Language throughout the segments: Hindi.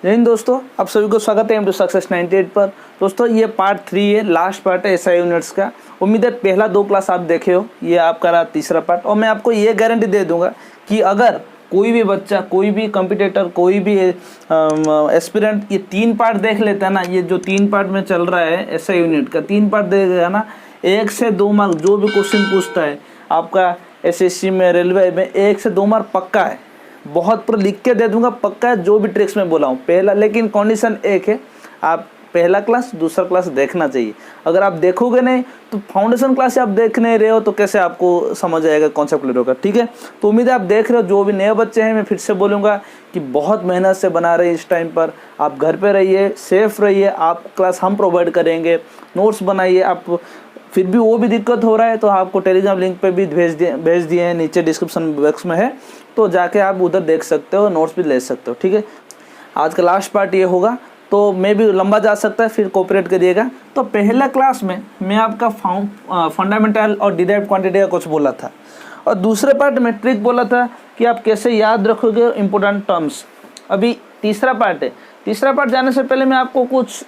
जय हिंद दोस्तों, आप सभी को स्वागत है एम टू सक्सेस 98 पर। दोस्तों ये पार्ट 3 है, लास्ट पार्ट है एसआई यूनिट्स का। उम्मीद है पहला 2 क्लास आप देखे हो, ये आपका रहा तीसरा पार्ट। और मैं आपको ये गारंटी दे दूंगा कि अगर कोई भी बच्चा, कोई भी कंपटीटर, कोई भी एस्पिरेंट ये 3 पार्ट देख लेता है ना, ये जो 3 पार्ट में चल रहा है एसआई यूनिट का 3 पार्ट देखेगा ना, 1 से 2 मार्क जो भी क्वेश्चन पूछता है आपका एसएससी में, रेलवे में 1 से 2 मार्क पक्का है। बहुत पर लिख के दे दूंगा, पक्का है, जो भी ट्रिक्स में बोला हूँ पहला। लेकिन कंडीशन एक है, आप पहला क्लास दूसरा क्लास देखना चाहिए। अगर आप देखोगे नहीं तो फाउंडेशन क्लास आप देख नहीं रहे हो तो कैसे आपको समझ आएगा, कॉन्सेप्ट क्लियर होगा। ठीक है, तो उम्मीद है आप देख रहे हो। जो भी नए बच्चे हैं, मैं फिर से बोलूँगा कि बहुत मेहनत से बना रहे हैं इस टाइम पर। आप घर पर रहिए, सेफ रहिए, आप क्लास हम प्रोवाइड करेंगे, नोट्स बनाइए। आप फिर भी वो भी दिक्कत हो रहा है तो आपको टेलीग्राम लिंक पे भी भेज दिए हैं, नीचे डिस्क्रिप्शन बॉक्स में है, तो जाके आप उधर देख सकते हो, नोट्स भी ले सकते हो। ठीक है, आज का लास्ट पार्ट ये होगा, तो मैं भी लंबा जा सकता है, फिर कोऑपरेट करिएगा। तो पहला क्लास में मैं आपका फंडामेंटल और डिराइव्ड क्वांटिटी का कुछ बोला था, और दूसरे पार्ट में ट्रिक बोला था कि आप कैसे याद रखोगे इंपॉर्टेंट टर्म्स। अभी तीसरा पार्ट है। तीसरा पार्ट जाने से पहले मैं आपको कुछ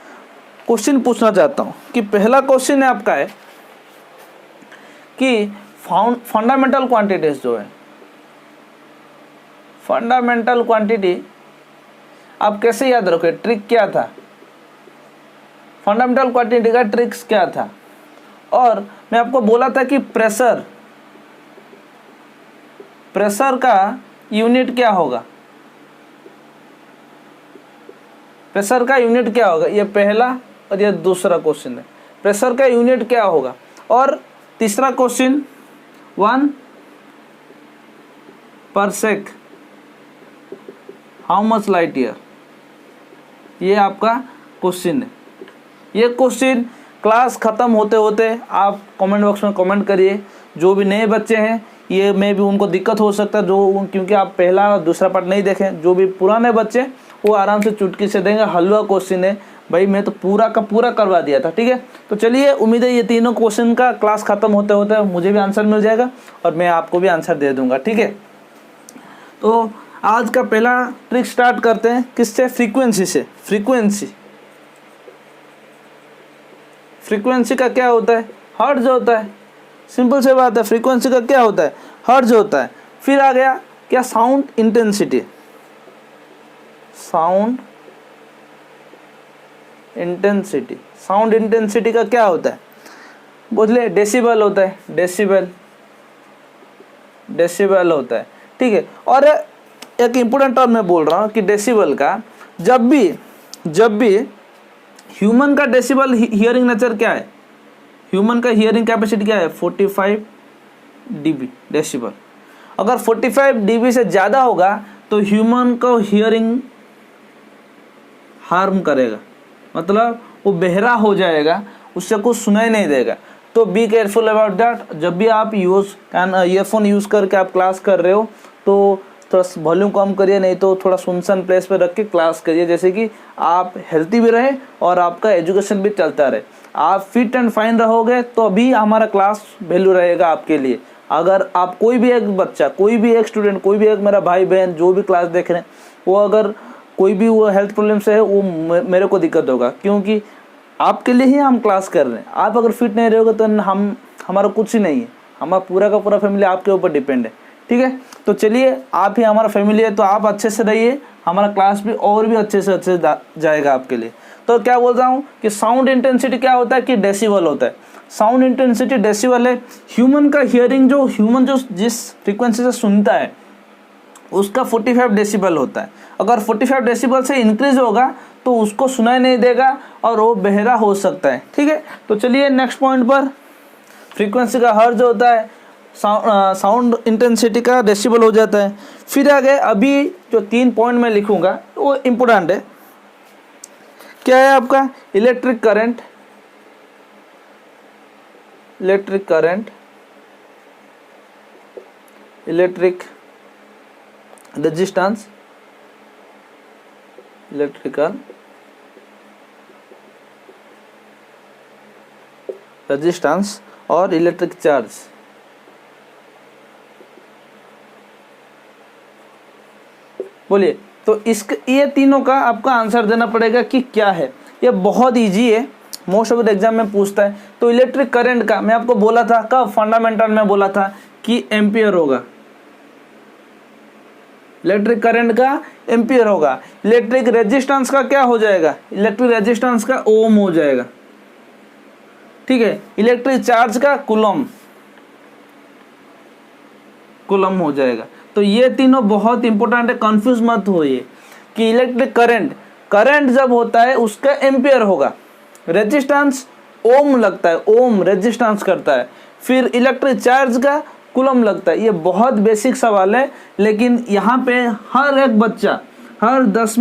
क्वेश्चन पूछना चाहता हूँ कि पहला क्वेश्चन है आपका है कि फंडामेंटल क्वांटिटीज जो है, फंडामेंटल क्वांटिटी आप कैसे याद रखोगे, ट्रिक क्या था, फंडामेंटल क्वांटिटी का ट्रिक्स क्या था। और मैं आपको बोला था कि प्रेशर का यूनिट क्या होगा, प्रेशर का यूनिट क्या होगा, ये पहला और ये दूसरा क्वेश्चन है। प्रेशर का यूनिट क्या होगा। और तीसरा क्वेश्चन 1 पर सेक हाउ मच लाइट ईयर, ये आपका क्वेश्चन है। ये क्वेश्चन क्लास ख़त्म होते होते आप कमेंट बॉक्स में कमेंट करिए। जो भी नए बच्चे हैं, ये में भी उनको दिक्कत हो सकता है, जो क्योंकि आप पहला और दूसरा पार्ट नहीं देखें। जो भी पुराने बच्चे वो आराम से चुटकी से देंगे, हलवा क्वेश्चन है भाई, मैं तो पूरा का पूरा करवा दिया था। ठीक है, तो चलिए, उम्मीद है ये तीनों क्वेश्चन का क्लास खत्म होते होते मुझे भी आंसर मिल जाएगा और मैं आपको भी आंसर दे दूंगा। ठीक है, तो आज का पहला ट्रिक स्टार्ट करते हैं किससे, फ्रीक्वेंसी से। फ्रीक्वेंसी का क्या होता है, हर्ट्ज होता है। सिंपल से बात है, फ्रीक्वेंसी का क्या होता है, हर्ट्ज होता है। फिर आ गया क्या, साउंड इंटेंसिटी। साउंड इंटेंसिटी का क्या होता है, बोले डेसिबल होता है, डेसिबल होता है। ठीक है, और एक इंपॉर्टेंट टर्म मैं बोल रहा हूँ कि डेसिबल का जब भी ह्यूमन का डेसिबल हियरिंग नेचर क्या है, ह्यूमन का हियरिंग कैपेसिटी क्या है, 45 dB डेसिबल। अगर 45 dB से ज़्यादा होगा तो ह्यूमन को हियरिंग हार्म करेगा, मतलब वो बहरा हो जाएगा, उससे कुछ सुनाई नहीं देगा। तो बी केयरफुल अबाउट दैट। जब भी आप ईयरफोन यूज़ करके आप क्लास कर रहे हो तो थोड़ा वॉल्यूम कम करिए, नहीं तो थोड़ा सुनसान प्लेस पे रख के क्लास करिए, जैसे कि आप हेल्थी भी रहे और आपका एजुकेशन भी चलता रहे। आप फिट एंड फाइन रहोगे तो अभी हमारा क्लास वैल्यू रहेगा आपके लिए। अगर आप कोई भी एक बच्चा, कोई भी एक स्टूडेंट, कोई भी एक मेरा भाई बहन जो भी क्लास देख रहे हैं, वो अगर कोई भी वो हेल्थ प्रॉब्लम से है, वो मेरे को दिक्कत होगा, क्योंकि आपके लिए ही हम क्लास कर रहे हैं। आप अगर फिट नहीं रहोगे तो हमारा कुछ ही नहीं है, हमारा पूरा का पूरा फैमिली आपके ऊपर डिपेंड है। ठीक है, तो चलिए, आप ही हमारा फैमिली है तो आप अच्छे से रहिए, हमारा क्लास भी और भी अच्छे से जाएगा आपके लिए। तो क्या बोल रहा हूँ कि साउंड इंटेंसिटी क्या होता है कि डेसिबल होता है। साउंड इंटेंसिटी डेसिबल है। ह्यूमन का हियरिंग, जो ह्यूमन जो जिस फ्रीक्वेंसी से सुनता है उसका 45 डेसिबल होता है। अगर 45 डेसिबल से इंक्रीज होगा तो उसको सुनाई नहीं देगा और वो बहरा हो सकता है। ठीक है, तो चलिए नेक्स्ट पॉइंट पर। फ्रीक्वेंसी का हर्ट्ज होता है, साउंड इंटेंसिटी का डेसिबल हो जाता है। फिर आगे अभी जो 3 पॉइंट मैं लिखूंगा वो इम्पोर्टेंट है। क्या है आपका, electric current, electric resistance, electrical resistance और इलेक्ट्रिक चार्ज। बोलिए, तो ये तीनों का आपका आंसर देना पड़ेगा कि क्या है। ये बहुत ईजी है, मोस्ट ऑफ द एग्जाम में पूछता है। तो इलेक्ट्रिक करंट का मैं आपको बोला था, कब फंडामेंटल में बोला था कि एम्पियर होगा, इलेक्ट्रिक करंट का एम्पियर होगा। इलेक्ट्रिक रेजिस्टेंस का क्या हो जाएगा, इलेक्ट्रिक रेजिस्टेंस का ओम हो जाएगा, ठीक है। इलेक्ट्रिक चार्ज का कूलम हो जाएगा। तो ये तीनों बहुत इंपॉर्टेंट है, कंफ्यूज मत होइए कि इलेक्ट्रिक करंट जब होता है उसका एम्पियर होगा, रेजिस्टेंस ओम लगता है, ओम रेजिस्टेंस करता है, फिर इलेक्ट्रिक चार्ज का कूलम लगता है। ये बहुत बेसिक सवाल है, लेकिन यहाँ पे हर एक बच्चा हर 10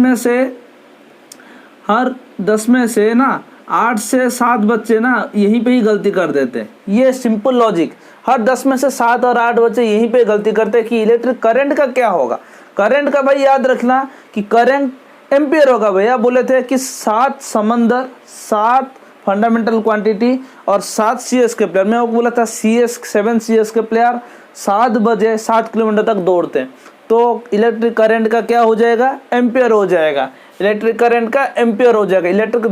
में से ना 8 से 7 बच्चे ना यहीं पे ही गलती कर देते हैं। ये सिंपल लॉजिक, हर 10 में से 7 और 8 बच्चे यहीं पे गलती करते हैं कि इलेक्ट्रिक करंट का क्या होगा। करंट का भाई याद रखना कि करंट एम्पियर होगा। भैया बोले थे कि 7 समंदर, 7 फंडामेंटल क्वांटिटी और 7 CS के प्लेयर। मैं वो बोला था 7 CS के प्लेयर 7 बजे 7 किलोमीटर तक दौड़ते हैं। तो इलेक्ट्रिक करंट का क्या हो जाएगा, एम्पियर हो जाएगा। इलेक्ट्रिक करंट का एम्पियर हो जाएगा। इलेक्ट्रिक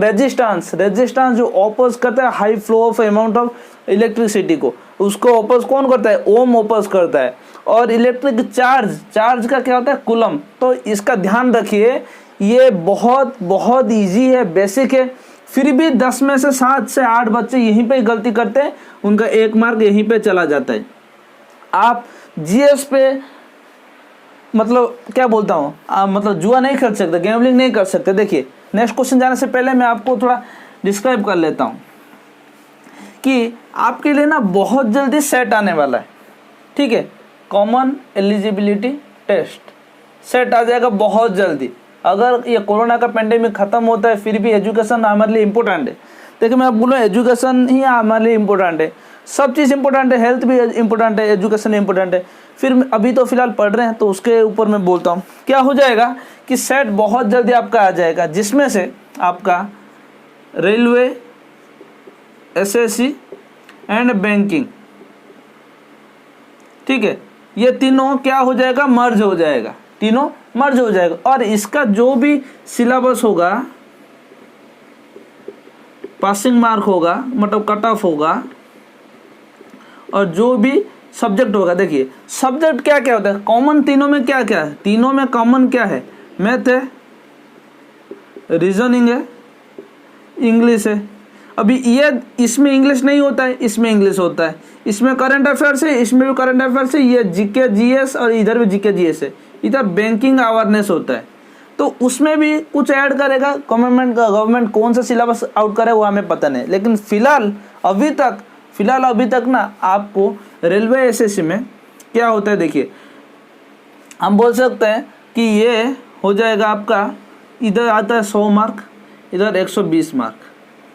रेजिस्टेंस जो ऑपोज करता है high flow of amount of electricity को, उसको ऑपोज कौन करता है, ओम ऑपोज करता है। और इलेक्ट्रिक चार्ज का क्या होता है, कूलम। तो इसका ध्यान रखिए, ये बहुत ईजी है, बेसिक है। फिर भी 10 में से 7 से 8 बच्चे यहीं पे गलती करते हैं, उनका 1 मार्क यहीं पे चला जाता है। आप GS पे मतलब क्या बोलता हूँ, मतलब जुआ नहीं कर सकते, गैम्बलिंग नहीं कर सकते। देखिए नेक्स्ट क्वेश्चन जाने से पहले मैं आपको थोड़ा डिस्क्राइब कर लेता हूँ कि आपके लिए ना बहुत जल्दी सेट आने वाला है, ठीक है। कॉमन एलिजिबिलिटी टेस्ट सेट आ जाएगा बहुत जल्दी। अगर ये कोरोना का पेंडेमिक खत्म होता है फिर भी एजुकेशन हमारे लिए इम्पोर्टेंट है। देखिए मैं आप बोलूँ, एजुकेशन ही हमारे लिए इम्पोर्टेंट है, सब चीज़ इंपॉर्टेंट है, हेल्थ भी इंपॉर्टेंट है, एजुकेशन इंपॉर्टेंट है। फिर अभी तो फिलहाल पढ़ रहे हैं तो उसके ऊपर मैं बोलता हूँ। क्या हो जाएगा कि सेट बहुत जल्दी आपका आ जाएगा, जिसमें से आपका रेलवे, SSC एंड बैंकिंग, ठीक है, ये तीनों क्या हो जाएगा, मर्ज हो जाएगा, तीनों मर्ज हो जाएगा। और इसका जो भी सिलेबस होगा, पासिंग मार्क होगा, मतलब कट ऑफ होगा, और जो भी सब्जेक्ट होगा। देखिए सब्जेक्ट क्या क्या होता है, कॉमन तीनों में क्या क्या है, तीनों में कॉमन क्या है, मैथ है, रीजनिंग है, इंग्लिश है। अभी ये इसमें इंग्लिश नहीं होता है, इसमें इंग्लिश होता है। इसमें करंट अफेयर्स है, इसमें भी करंट अफेयर्स है। ये GK GS और इधर भी GK GS है। इधर बैंकिंग अवेयरनेस होता है, तो उसमें भी कुछ ऐड करेगा। गवर्नमेंट कौन सा सिलेबस आउट करे वो हमें पता नहीं, लेकिन फिलहाल अभी तक ना आपको रेलवे SSC में क्या होता है, देखिए हम बोल सकते हैं कि ये हो जाएगा आपका, इधर आता है 100 मार्क, इधर 120 मार्क,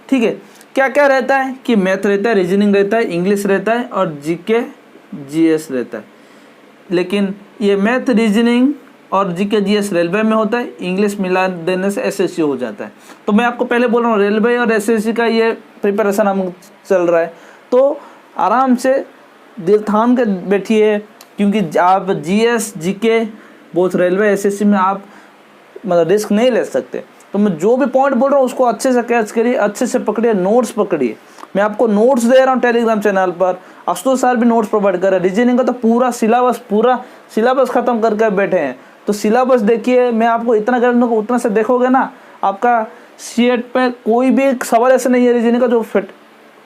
ठीक है। क्या क्या रहता है कि मैथ रहता है, रीजनिंग रहता है, इंग्लिश रहता है और GK GS रहता है। लेकिन ये मैथ, रीजनिंग और GK GS रेलवे में होता है, इंग्लिश मिला देने से SSC हो जाता है। तो मैं आपको पहले बोल रहा हूँ रेलवे और SSC का ये प्रिपरेशन हम चल रहा है, तो आराम से दिल थाम के बैठिए, क्योंकि आप GS GK both railway SSC में आप मतलब रिस्क नहीं ले सकते। तो मैं जो भी पॉइंट बोल रहा हूँ उसको अच्छे से कैच करिए, अच्छे से पकड़िए, नोट्स पकड़िए। मैं आपको नोट्स दे रहा हूँ टेलीग्राम चैनल पर, आशुतोष सर भी नोट्स प्रोवाइड कर रहे हैं। रीजनिंग का तो पूरा सिलेबस खत्म करके बैठे हैं, तो सिलेबस देखिए। मैं आपको इतना कर दूँगा, उतना से देखोगे ना, आपका CET पे कोई भी सवाल ऐसा नहीं है रीजनिंग का जो फिट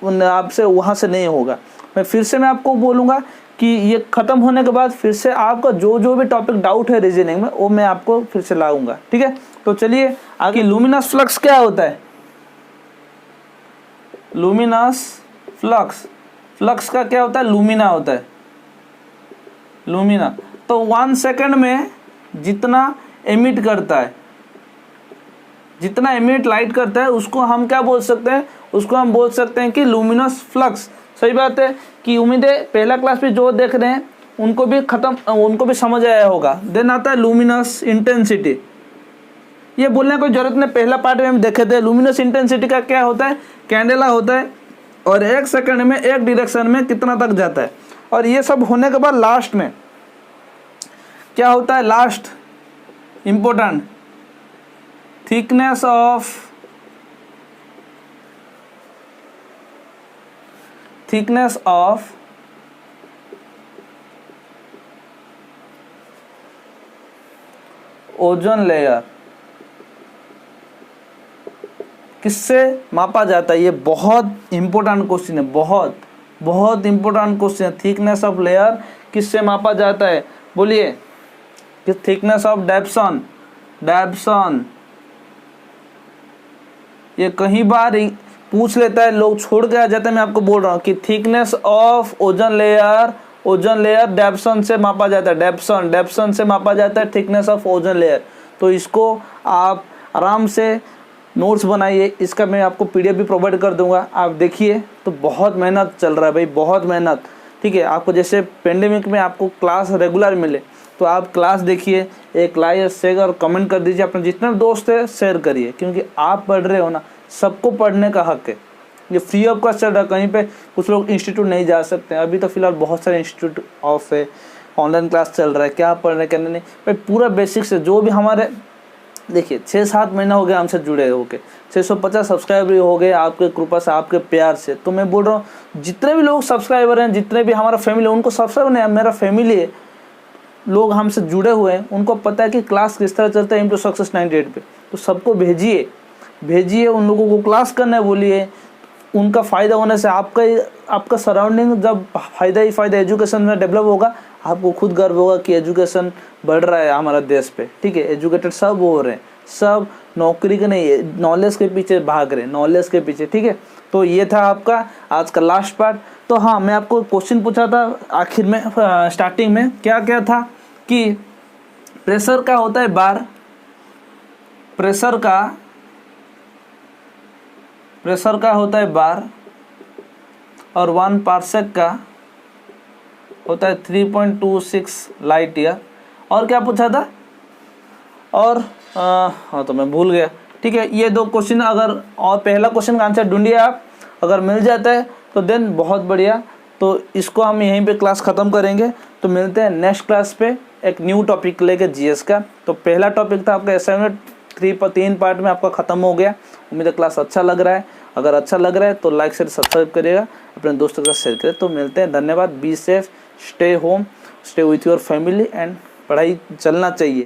आपसे वहाँ से नहीं होगा। मैं आपको बोलूँगा कि ये ख़त्म होने के बाद फिर से आपका जो भी टॉपिक डाउट है रीजनिंग में वो मैं आपको फिर से लाऊंगा, ठीक है। तो चलिए आगे, लुमिनस फ्लक्स क्या होता है, लुमिनस फ्लक्स का क्या होता है, लुमिना होता है, लुमिना। तो 1 सेकंड में जितना एमिट करता है, जितना एमिट लाइट करता है, उसको हम क्या बोल सकते हैं, उसको हम बोल सकते हैं कि लुमिनस फ्लक्स। सही बात है कि उम्मीद है पहला क्लास भी जो देख रहे हैं उनको भी समझ आया होगा। देन आता है लुमिनस इंटेंसिटी। ये बोलने कोई जरूरत नहीं, पहला पार्ट में हम देखे थे। लुमिनस इंटेंसिटी का क्या होता है, कैंडेला होता है और 1 सेकंड में एक डायरेक्शन में कितना तक जाता है। और ये सब होने के बाद लास्ट में क्या होता है, important, thickness of ozone layer किससे मापा जाता है? ये बहुत इंपॉर्टेंट क्वेश्चन है, बहुत बहुत इंपॉर्टेंट क्वेश्चन है। थिकनेस ऑफ लेयर किससे मापा जाता है? बोलिए कि थिकनेस ऑफ डेप्सन ये कहीं बार पूछ लेता है, लोग छोड़ के आ जाते हैं। मैं आपको बोल रहा हूँ कि थिकनेस ऑफ ओजोन लेयर डेप्सन से मापा जाता है। डेप्सन से मापा जाता है थिकनेस ऑफ ओजोन लेयर। तो इसको आप आराम से नोट्स बनाइए, इसका मैं आपको पीडीएफ भी प्रोवाइड कर दूंगा, आप देखिए। तो बहुत मेहनत चल रहा है भाई, बहुत मेहनत, ठीक है। आपको जैसे पेंडेमिक में आपको क्लास रेगुलर मिले तो आप क्लास देखिए, एक लाइक शेयर और कमेंट कर दीजिए, अपने जितने दोस्त है शेयर करिए, क्योंकि आप पढ़ रहे हो ना, सबको पढ़ने का हक है। ये फ्री ऑफ कॉस्ट चल रहा है, कहीं पे कुछ लोग इंस्टीट्यूट नहीं जा सकते। अभी तो फिलहाल बहुत सारे इंस्टीट्यूट ऑफ है, ऑनलाइन क्लास चल रहा है, क्या पढ़ रहे हैं क्या नहीं भाई, पूरा बेसिक से जो भी हमारे देखिए 6-7 महीना हो गया हमसे जुड़े होके, 650 सब्सक्राइबर हो गए आपके कृपा से, आपके प्यार से। तो मैं बोल रहा हूँ जितने भी लोग सब्सक्राइबर हैं, जितने भी हमारा फैमिली है, उनको सब्सक्राइबर नहीं, मेरा फैमिली है, लोग हमसे जुड़े हुए हैं, उनको पता है कि क्लास किस तरह चलता है इनटू सक्सेस 98 पे। तो सबको भेजिए, उन लोगों को क्लास करने बोलिए। उनका फ़ायदा होने से आपका सराउंडिंग जब फ़ायदा ही फ़ायदा एजुकेशन में डेवलप होगा, आपको खुद गर्व होगा कि एजुकेशन बढ़ रहा है हमारा देश पे, ठीक है। एजुकेटेड सब हो रहे हैं, सब नौकरी के नहीं, नॉलेज के पीछे भाग रहे हैं, नॉलेज के पीछे, ठीक है। तो ये था आपका आज का लास्ट पार्ट। तो हाँ, मैं आपको क्वेश्चन पूछा था आखिर में, स्टार्टिंग में क्या क्या था कि प्रेशर का होता है बार, प्रेशर का होता है बार, और 1 पार्सेक का होता है 3.26 लाइट ईयर। और क्या पूछा था? और हाँ तो मैं भूल गया, ठीक है। ये 2 क्वेश्चन अगर, और पहला क्वेश्चन का आंसर ढूंढिए आप, अगर मिल जाता है तो देन बहुत बढ़िया। तो इसको हम यहीं पे क्लास ख़त्म करेंगे। तो मिलते हैं नेक्स्ट क्लास पे एक न्यू टॉपिक लेके जीएस का। तो पहला टॉपिक था आपका असाइनमेंट 3 पार्ट में आपका ख़त्म हो गया। उम्मीद है क्लास अच्छा लग रहा है। अगर अच्छा लग रहा है तो लाइक शेयर सब्सक्राइब करिएगा, अपने दोस्तों के साथ शेयर करें। तो मिलते हैं, धन्यवाद। Be safe, stay home, stay with your family and पढ़ाई चलना चाहिए।